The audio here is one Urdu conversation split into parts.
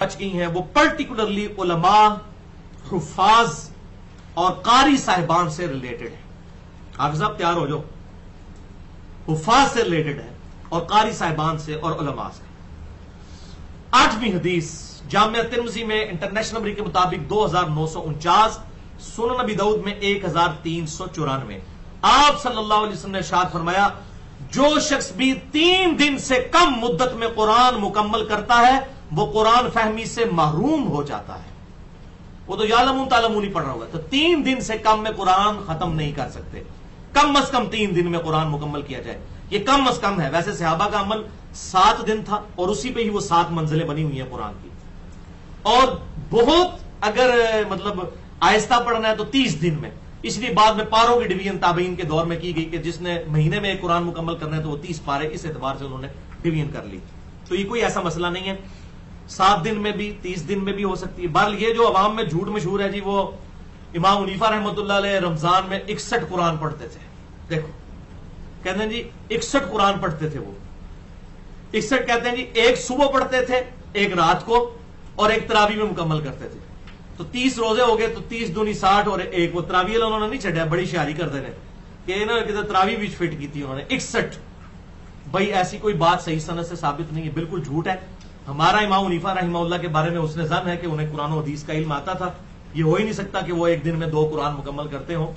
بچ گئی ہیں وہ پرٹیکولرلی علماء، حفاظ اور قاری صاحبان سے ریلیٹڈ ہے. حافظ صاحب تیار ہو جاؤ. حفاظ سے ریلیٹڈ ہے اور قاری صاحبان سے اور علماء سے. 8ویں حدیث جامعہ ترمذی میں انٹرنیشنل نمبر کے مطابق 2949، سنن نبی داؤد میں 1394. آپ صلی اللہ علیہ وسلم نے ارشاد فرمایا جو شخص بھی 3 دن سے کم مدت میں قرآن مکمل کرتا ہے وہ قرآن فہمی سے محروم ہو جاتا ہے. وہ تو یعلمون تعلمون ہی پڑھ رہا ہوگا. تو 3 دن سے کم میں قرآن ختم نہیں کر سکتے. کم از کم 3 دن میں قرآن مکمل کیا جائے. یہ کم از کم ہے. ویسے صحابہ کا عمل 7 دن تھا اور اسی پہ ہی وہ 7 منزلیں بنی ہوئی ہیں قرآن کی. اور بہت اگر مطلب آہستہ پڑھنا ہے تو 30 دن میں. اس لیے بعد میں پاروں کی ڈویژن تابعین کے دور میں کی گئی کہ جس نے مہینے میں ایک قرآن مکمل کرنا ہے تو وہ 30 پارے اس اعتبار سے انہوں نے ڈویژن کر لی. تو یہ کوئی ایسا مسئلہ نہیں ہے. 7 دن میں بھی 30 دن میں بھی ہو سکتی ہے. بہرحال یہ جو عوام میں جھوٹ مشہور ہے جی، وہ امام حنیفہ رحمۃ اللہ علیہ رمضان میں 61 قرآن پڑھتے تھے. دیکھو کہتے ہیں جی 61 قرآن پڑھتے تھے. وہ 61 کہتے ہیں جی ایک صبح پڑھتے تھے، ایک رات کو، اور ایک تراویح میں مکمل کرتے تھے. تو 30 روزے ہو گئے تو 30 دونی 60 اور ایک وہ تراویح انہوں نے نہیں چھڑیا، بڑی شیاری کر دینے کہ انہوں نے تراویح بھی فٹ کی تھی انہوں نے 61. بھائی ایسی کوئی بات صحیح سند سے ثابت نہیں ہے، بالکل جھوٹ ہے. ہمارا امام حنیفہ رحمہ اللہ کے بارے میں حسن ظن ہے کہ انہیں قرآن و حدیث کا علم آتا تھا. یہ ہو ہی نہیں سکتا کہ وہ ایک دن میں 2 قرآن مکمل کرتے ہوں.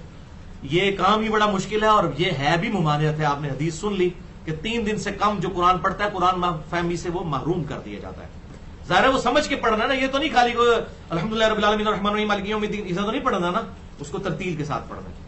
یہ کام ہی بڑا مشکل ہے اور یہ ہے بھی ممانعت ہے. آپ نے حدیث سن لی کہ 3 دن سے کم جو قرآن پڑھتا ہے قرآن فہمی سے وہ محروم کر دیا جاتا ہے. ظاہر ہے وہ سمجھ کے پڑھنا نا، یہ تو نہیں خالی الحمدللہ رب العالمین الرحمن الرحیم مالک یوم الدین ایسا تو نہیں پڑھنا نا، اس کو ترتیل کے ساتھ پڑھنا ہے.